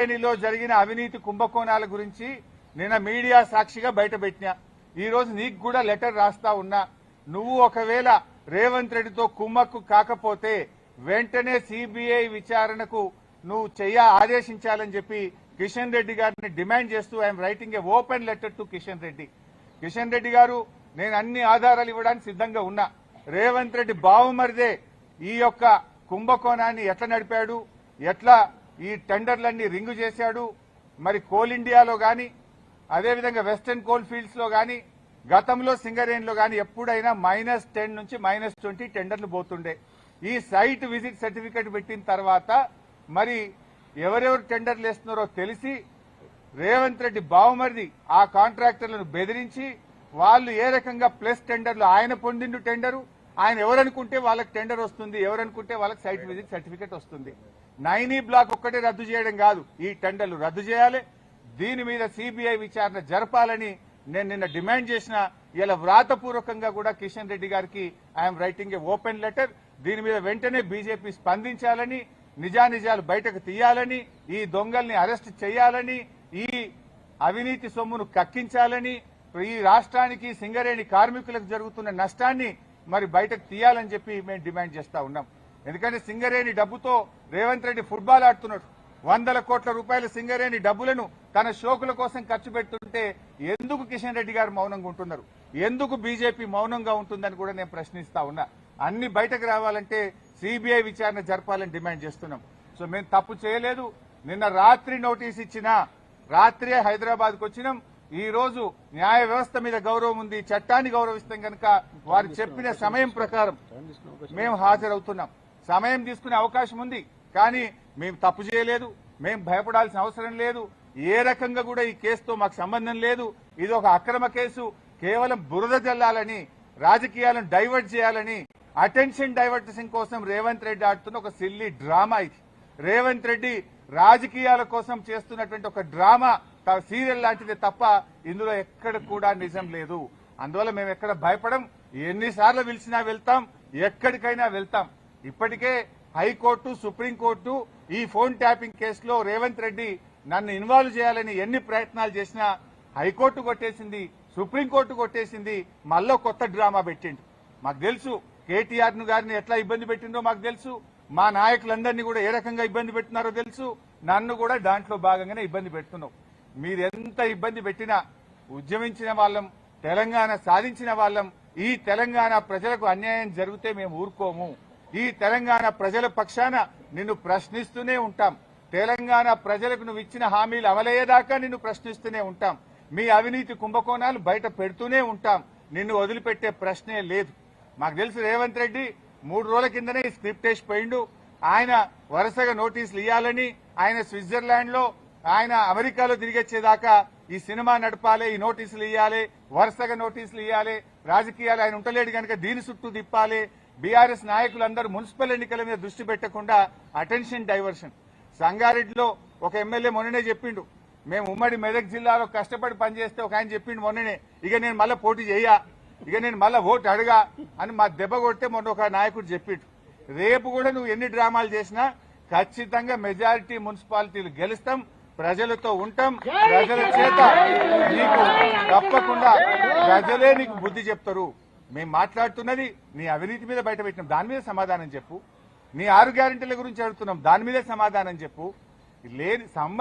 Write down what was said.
సింగరేణిలో జరిగిన అవినీతి కుంభకోణాల గురించి నిన్న మీడియా సాక్షిగా బయటపెట్టినా. ఈ రోజు నీకు కూడా లెటర్ రాస్తా ఉన్నా. నువ్వు ఒకవేళ రేవంత్ రెడ్డితో కుమ్మక్కు కాకపోతే వెంటనే సిబిఐ విచారణకు నువ్వు ఆదేశించాలని చెప్పి కిషన్ రెడ్డి గారిని డిమాండ్ చేస్తూ I'm writing A open letter to Kishan Reddy. Kishan Reddy గారు, నేను అన్ని ఆధారాలు ఇవ్వడానికి సిద్ధంగా ఉన్నా. రేవంత్ రెడ్డి బావుమరిదే ఈ యొక్క కుంభకోణాన్ని ఎట్లా నడిపాడు, ఎట్లా ఈ టెండర్లన్నీ రింగు చేశాడు, మరి కోల్ ఇండియాలో గాని అదేవిధంగా వెస్టర్న్ కోల్ ఫీల్డ్స్ లో గాని గతంలో సింగరేణిలో గాని ఎప్పుడైనా -10 నుంచి -20 టెండర్లు పోతుండే. ఈ సైట్ విజిట్ సర్టిఫికేట్ పెట్టిన తర్వాత మరి ఎవరెవరు టెండర్లు వేస్తున్నారో తెలిసి రేవంత్ రెడ్డి బావుమరిది ఆ కాంట్రాక్టర్లను బెదిరించి వాళ్ళు ఏ రకంగా ప్లస్ టెండర్లు ఆయన పొందిండు టెండరు, ఆయన ఎవరనుకుంటే వాళ్ళకి టెండర్ వస్తుంది, ఎవరనుకుంటే వాళ్ళకి సైట్ విజిట్ సర్టిఫికేట్ వస్తుంది. 9E బ్లాక్ ఒక్కటే రద్దు చేయడం కాదు, ఈ టెండర్లు రద్దు చేయాలి. దీని మీద సిబిఐ విచారణ జరపాలని నేను నిన్న డిమాండ్ చేసిన. ఇలా వ్రాతపూర్వకంగా కూడా కిషన్ రెడ్డి గారికి I'm writing A open letter. దీని మీద వెంటనే బీజేపీ స్పందించాలని, నిజానిజాలు బయటకు తీయాలని, ఈ దొంగల్ని అరెస్ట్ చేయాలని, ఈ అవినీతి సొమ్మును కక్కించాలని, ఈ రాష్ట్రానికి సింగరేణి కార్మికులకు జరుగుతున్న నష్టాన్ని మరి బయటకు తీయాలని చెప్పి మేము డిమాండ్ చేస్తా ఉన్నాం. ఎందుకంటే సింగరేణి డబ్బుతో రేవంత్ రెడ్డి ఫుట్బాల్ ఆడుతున్నాడు. 100 కోట్ల రూపాయల సింగరేణి డబ్బులను తన షోకుల కోసం ఖర్చు పెడుతుంటే ఎందుకు కిషన్ రెడ్డి గారు మౌనంగా ఉంటున్నారు, ఎందుకు బీజేపీ మౌనంగా ఉంటుందని కూడా నేను ప్రశ్నిస్తా ఉన్నా. అన్ని బయటకు రావాలంటే సిబిఐ విచారణ జరపాలని డిమాండ్ చేస్తున్నాం. సో మేము తప్పు చేయలేదు. నిన్న రాత్రి నోటీస్ ఇచ్చినా రాత్రే హైదరాబాద్కు వచ్చినాం. ఈ రోజు న్యాయ వ్యవస్థ మీద గౌరవం ఉంది, చట్టాన్ని గౌరవిస్తాం కనుక వారు చెప్పిన సమయం ప్రకారం మేము హాజరవుతున్నాం. సమయం తీసుకునే అవకాశం ఉంది, కానీ మేము తప్పు చేయలేదు, మేము భయపడాల్సిన అవసరం లేదు. ఏ రకంగా కూడా ఈ కేసుతో మాకు సంబంధం లేదు. ఇది ఒక అక్రమ కేసు. కేవలం బురద జల్లాలని, రాజకీయాలను డైవర్ట్ చేయాలని, అటెన్షన్ డైవర్టేషన్ కోసం రేవంత్ రెడ్డి ఆడుతున్న ఒక సిల్లీ డ్రామా ఇది. రేవంత్ రెడ్డి రాజకీయాల కోసం చేస్తున్నటువంటి ఒక డ్రామా సీరియల్ లాంటిదే తప్ప ఇందులో ఎక్కడ కూడా నిజం లేదు. అందువల్ల మేము ఎక్కడ భయపడం. ఎన్నిసార్లు పిలిచినా వెళ్తాం, ఎక్కడికైనా వెళ్తాం. ఇప్పటికే హైకోర్టు, సుప్రీంకోర్టు ఈ ఫోన్ ట్యాపింగ్ కేసులో రేవంత్ రెడ్డి నన్ను ఇన్వాల్వ్ చేయాలని ఎన్ని ప్రయత్నాలు చేసినా హైకోర్టు కొట్టేసింది, సుప్రీంకోర్టు కొట్టేసింది. మళ్ళీ కొత్త డ్రామా పెట్టిండు. మాకు తెలుసు కేటీఆర్ గారిని ఎట్లా ఇబ్బంది పెట్టిందో మాకు తెలుసు. మా నాయకులందరినీ కూడా ఏ రకంగా ఇబ్బంది పెట్టినారో తెలుసు. నన్ను కూడా దాంట్లో భాగంగానే ఇబ్బంది పెడుతున్నావు. మీరెంత ఇబ్బంది పెట్టినా ఉద్యమించిన వాళ్ళం, తెలంగాణ సాధించిన వాళ్ళం. ఈ తెలంగాణ ప్రజలకు అన్యాయం జరిగితే మేము ఊరుకోము. ఈ తెలంగాణ ప్రజల పక్షాన నిన్ను ప్రశ్నిస్తూనే ఉంటాం. తెలంగాణ ప్రజలకు నువ్వు ఇచ్చిన హామీలు అమలయ్యేదాకా నిన్ను ప్రశ్నిస్తూనే ఉంటాం. మీ అవినీతి కుంభకోణాలు బయట పెడుతూనే ఉంటాం. నిన్ను వదిలిపెట్టే ప్రశ్నే లేదు. మాకు తెలుసు రేవంత్ రెడ్డి 3 రోజుల కిందనే స్క్రిప్ట్ వేసిపోయిండు. ఆయన వరుసగా నోటీసులు ఇవ్వాలని, ఆయన స్విట్జర్లాండ్ లో, ఆయన అమెరికాలో తిరిగొచ్చేదాకా ఈ సినిమా నడపాలి, ఈ నోటీసులు ఇవ్వాలి, వరుసగా నోటీసులు ఇవ్వాలి. రాజకీయాలు ఆయన ఉండలేడు కనుక దీని చుట్టూ తిప్పాలి. బీఆర్ఎస్ నాయకులందరూ మున్సిపల్ ఎన్నికల మీద దృష్టి పెట్టకుండా అటెన్షన్ డైవర్షన్. సంగారెడ్డిలో ఒక ఎమ్మెల్యే మొన్ననే చెప్పిండు, మేము ఉమ్మడి మెదక్ జిల్లాలో కష్టపడి పనిచేస్తే ఒక ఆయన చెప్పిండు మొన్ననే, ఇక నేను మళ్ళీ పోటీ చేయా, ఇక నేను మళ్ళీ ఓటు అడగా అని మా దెబ్బ కొడితే మొన్న ఒక నాయకుడు చెప్పిండు. రేపు కూడా నువ్వు ఎన్ని డ్రామాలు చేసినా ఖచ్చితంగా మెజారిటీ మున్సిపాలిటీలు గెలుస్తాం, ప్రజలతో ఉంటాం. ప్రజల చేత నీకు తప్పకుండా ప్రజలే నీకు బుద్ధి చెప్తారు. మేము మాట్లాడుతున్నది నీ అవినీతి మీద బయట పెట్టినాం, దాని మీద సమాధానం చెప్పు. నీ 6 గ్యారెంటీల గురించి అడుగుతున్నాం, దాని మీదే సమాధానం చెప్పు. లేని సంబంధం